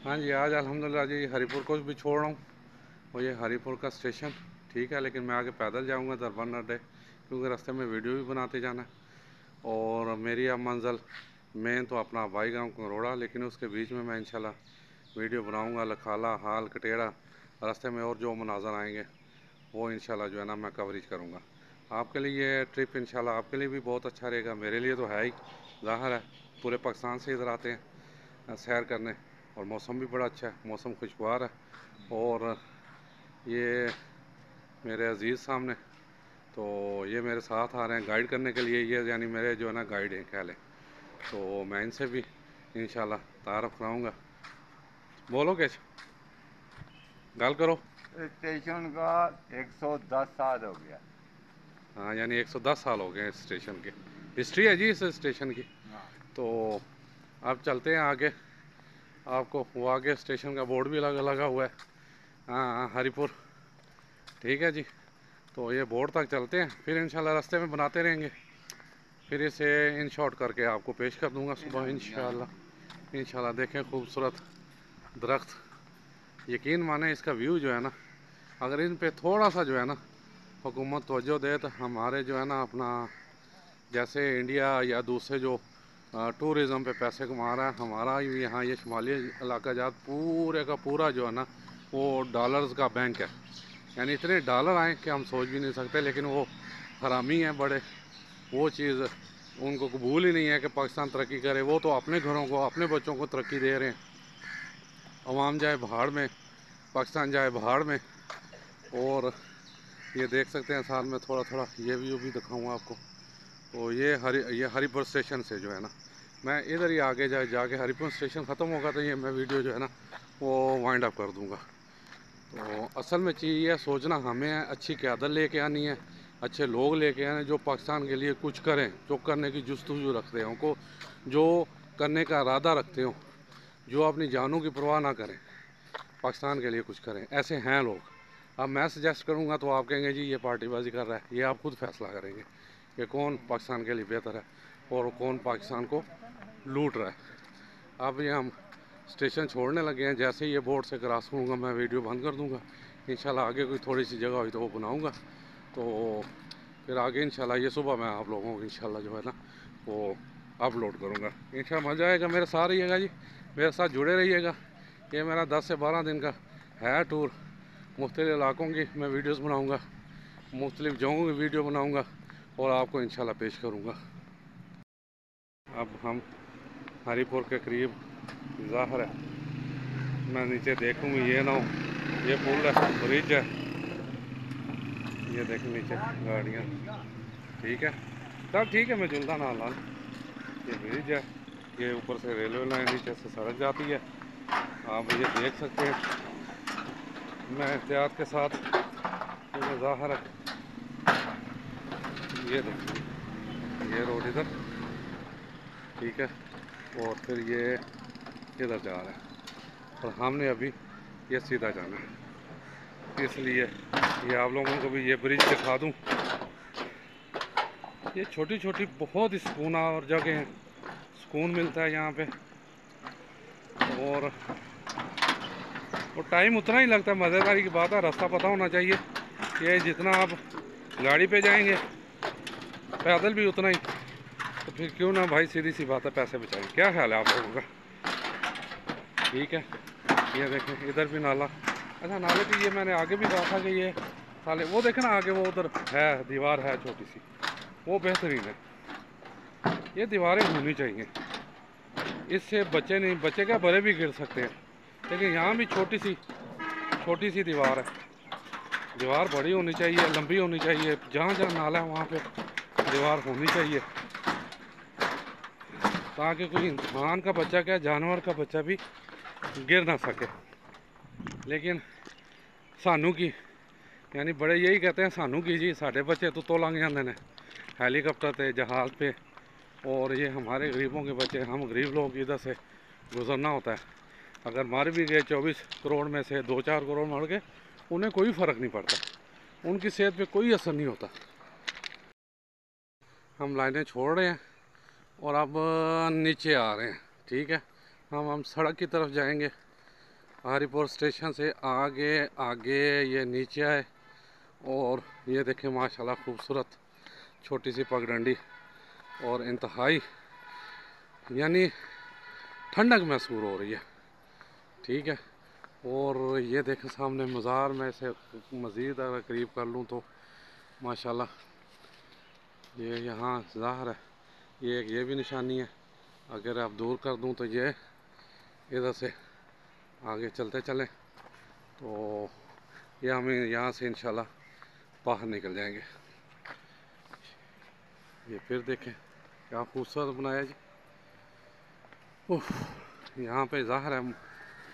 हाँ जी, आज अल्हम्दुलिल्लाह जी हरीपुर को भी छोड़ रहा हूँ। और ये हरीपुर का स्टेशन ठीक है, लेकिन मैं आगे पैदल जाऊँगा दरबार अड्डे, क्योंकि रास्ते में वीडियो भी बनाते जाना है। और मेरी अब मंजिल मेन तो अपना भाई गाँव करोड़ा, लेकिन उसके बीच में मैं इंशाल्लाह वीडियो बनाऊँगा। लखाला, हाल, कटेड़ा, रास्ते में और जो मनाज़र आएंगे वो इंशाल्लाह जो है ना मैं कवरेज करूँगा। आपके लिए ये ट्रिप इंशाल्लाह आपके लिए भी बहुत अच्छा रहेगा, मेरे लिए तो है ही, ज़ाहिर है। पूरे पाकिस्तान से इधर आते हैं सैर करने, और मौसम भी बड़ा अच्छा है, मौसम खुशगवार है। और ये मेरे अजीज़ सामने, तो ये मेरे साथ आ रहे हैं गाइड करने के लिए, ये यानी मेरे जो है ना गाइड हैं कह लें। तो मैं इनसे भी इंशाल्लाह तारफ़ कराऊँगा। बोलो कैसे, गल करो। स्टेशन का 110 साल हो गया। हाँ, यानी 110 साल हो गए इस स्टेशन के, हिस्ट्री है जी इस स्टेशन की। हाँ। तो अब चलते हैं आगे। आपको वो आगे स्टेशन का बोर्ड भी लगा हुआ है, हाँ हरीपुर, ठीक है जी। तो ये बोर्ड तक चलते हैं, फिर इंशाल्लाह रास्ते में बनाते रहेंगे। फिर इसे इन शॉर्ट करके आपको पेश कर दूंगा सुबह इंशाल्लाह। इंशाल्लाह देखें खूबसूरत दरख्त, यकीन माने इसका व्यू जो है ना, अगर इन पे थोड़ा सा जो है ना हुकूमत तवज्जो दे तो हमारे जो है ना अपना, जैसे इंडिया या दूसरे जो टूरिज़म पे पैसे कमा रहा है, हमारा यहाँ ये शुमाली इलाका जात पूरे का पूरा जो है ना वो डॉलर्स का बैंक है। यानी इतने डॉलर आए कि हम सोच भी नहीं सकते, लेकिन वो हरामी हैं बड़े, वो चीज़ उनको कबूल ही नहीं है कि पाकिस्तान तरक्की करे। वो तो अपने घरों को, अपने बच्चों को तरक्की दे रहे हैं। अवाम जाए भाड़ में, पाकिस्तान जाए भाड़ में। और ये देख सकते हैं साथ में थोड़ा थोड़ा ये व्यू भी दिखाऊंगा आपको। तो ये हरीपुर स्टेशन से जो है ना मैं इधर ही आगे जाके हरीपुर स्टेशन ख़त्म होगा तो ये मैं वीडियो जो है ना वो वाइंड अप कर दूंगा। तो असल में चीज़ ये सोचना हमें है, अच्छी क़यादत लेके आनी है, अच्छे लोग लेके आने जो पाकिस्तान के लिए कुछ करें, जो करने की जुस्तजू रखते हैं, उनको जो करने का इरादा रखते हो, जो अपनी जानों की परवाह ना करें, पाकिस्तान के लिए कुछ करें। ऐसे हैं लोग। अब मैं सजेस्ट करूंगा तो आप कहेंगे जी ये पार्टीबाजी कर रहा है। ये आप खुद फैसला करेंगे कि कौन पाकिस्तान के लिए बेहतर है और कौन पाकिस्तान को लूट रहा है। अब ये हम स्टेशन छोड़ने लगे हैं, जैसे ही ये बोर्ड से क्रॉस करूँगा मैं वीडियो बंद कर दूँगा। इंशाल्लाह आगे कोई थोड़ी सी जगह हुई तो वो बनाऊँगा। तो फिर आगे इंशाल्लाह ये सुबह मैं आप लोगों को इंशाल्लाह जो है ना वो अपलोड करूँगा। इंशाल्लाह मज़ा आएगा, मेरे साथ रहिएगा जी, मेरे साथ जुड़े रहिएगा। ये मेरा 10 से 12 दिन का है टूर। मुख्तलिफ इलाकों की मैं वीडियोस बनाऊंगा, मुख्तलिफ जगहों की वीडियो बनाऊंगा और आपको इंशाल्लाह पेश करूंगा। अब हम हरीपुर के करीब, ज़ाहिर है मैं नीचे देखूँगी ये ना हो ये पुल है, ब्रिज है, ये देखें नीचे गाड़ियाँ, ठीक है सब ठीक है, मैं जुलदा ना लाल। ये ब्रिज है, ये ऊपर से रेलवे लाइन, नीचे से सड़क जाती है, आप ये देख सकते हैं। मैं एहतियात के साथ, क्योंकि ज़ाहिर है ये देखिए ये रोड इधर, ठीक है, और फिर ये इधर जा रहा है और हमने अभी ये सीधा जाना है, इसलिए ये आप लोगों को भी ये ब्रिज दिखा दूं। ये छोटी छोटी बहुत ही सुकून और जगह हैं, सुकून मिलता है यहाँ पे। और टाइम उतना ही लगता है, मज़ेदारी की बात है, रास्ता पता होना चाहिए। ये जितना आप गाड़ी पे जाएंगे पैदल भी उतना ही, तो फिर क्यों ना भाई, सीधी सी बात है, पैसे बचाएंगे। क्या ख्याल है आप लोगों का? ठीक है, ये देखें इधर भी नाला। अच्छा नाले की ये मैंने आगे भी कहा था कि ये साले वो देखें ना आगे, वो उधर है दीवार है छोटी सी, वो बेहतरीन है। ये दीवारें होनी चाहिए, इससे बच्चे नहीं, बच्चे क्या बड़े भी गिर सकते हैं, लेकिन यहाँ भी छोटी सी दीवार है। दीवार बड़ी होनी चाहिए, लंबी होनी चाहिए, जहाँ जहाँ नाला है वहाँ पे दीवार होनी चाहिए, ताकि कोई इंसान का बच्चा क्या जानवर का बच्चा भी गिर ना सके। लेकिन सानू की, यानी बड़े यही कहते हैं सानू की जी, साढ़े बच्चे तो लंघ जाते हैं हेलीकॉप्टर पे, जहाज़ पे, और ये हमारे गरीबों के बच्चे, हम गरीब लोग इधर से गुजरना होता है। अगर मर भी गए 24 करोड़ में से 2-4 करोड़ मर गए, उन्हें कोई फ़र्क नहीं पड़ता, उनकी सेहत पे कोई असर नहीं होता। हम लाइनें छोड़ रहे हैं और अब नीचे आ रहे हैं, ठीक है। हम सड़क की तरफ जाएंगे, ہری پور اسٹیشن سے آگے آگے یہ نیچے آئے اور یہ دیکھیں ماشاءاللہ خوبصورت چھوٹی سی پگڈنڈی اور انتہائی یعنی ٹھنڈک محسوس ہو رہی ہے، ٹھیک ہے۔ اور یہ دیکھیں سامنے مزار، میں اسے مزید اگر قریب کر لوں تو ماشاءاللہ یہ یہاں ظاہر ہے، یہ بھی نشانی ہے۔ اگر آپ دور کر دوں تو یہ ادھر سے آگے چلتے چلیں تو یہ ہمیں یہاں سے انشاءاللہ باہر نکل جائیں گے۔ یہ پھر دیکھیں کیا خوبصورت بنایا جی۔ اوف، یہاں پہ ظاہر ہے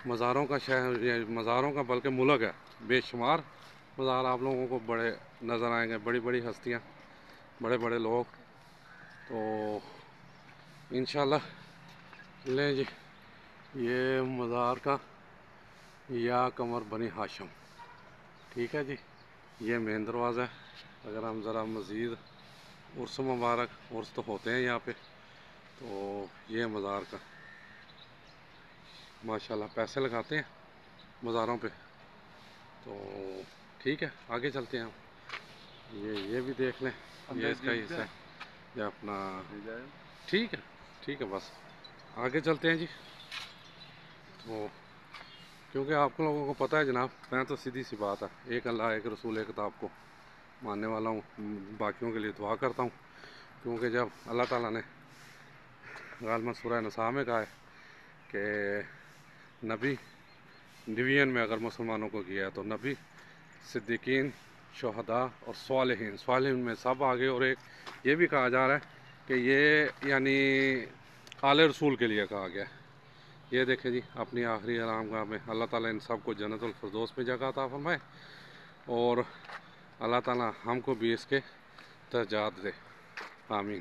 مزاروں کا شہر، یہ مزاروں کا بلکہ ملک ہے، بے شمار مزار آپ لوگوں کو بڑے نظر آئیں گے، بڑی بڑی ہستیاں، بڑے بڑے لوگ۔ تو انشاءاللہ لیں جی، یہ مزار کا یا قمر بنی ہاشم، ٹھیک ہے جی۔ یہ مین دروازہ ہے۔ اگر ہم ذرا مزید عرس مبارک، عرس تو ہوتے ہیں یہاں پہ، تو یہ مزار کا ماشاءاللہ پیسے لگاتے ہیں مزاروں پہ، تو ٹھیک ہے آگے چلتے ہیں ہم۔ یہ بھی دیکھ لیں، یہ اس کا حصہ ہے یہ اپنا، ٹھیک ہے بس آگے چلتے ہیں جی۔ تو کیونکہ آپ لوگوں کو پتہ ہے جناب، میں تو سیدھی سی بات ہے، ایک اللہ ایک رسول ایک کتاب کو ماننے والا ہوں، باقیوں کے لیے دعا کرتا ہوں، کیونکہ جب اللہ تعالیٰ نے غالباً سورہ نساء میں کہا ہے کہ نبی ڈویژن میں اگر مسلمانوں کو کیا ہے تو نبی، صدیقین، شہداء اور صالحین میں سب آگے، اور ایک یہ بھی کہا جا رہا ہے کہ یہ یعنی آل رسول کے لیے کہا گیا ہے۔ یہ دیکھیں جی اپنی آخری آرام گاہ میں اللہ تعالیٰ ان سب کو جنت الفردوس میں جگہ عطا فرمائے، اور اللہ تعالیٰ ہم کو بھی اس کے درجات دے، آمین۔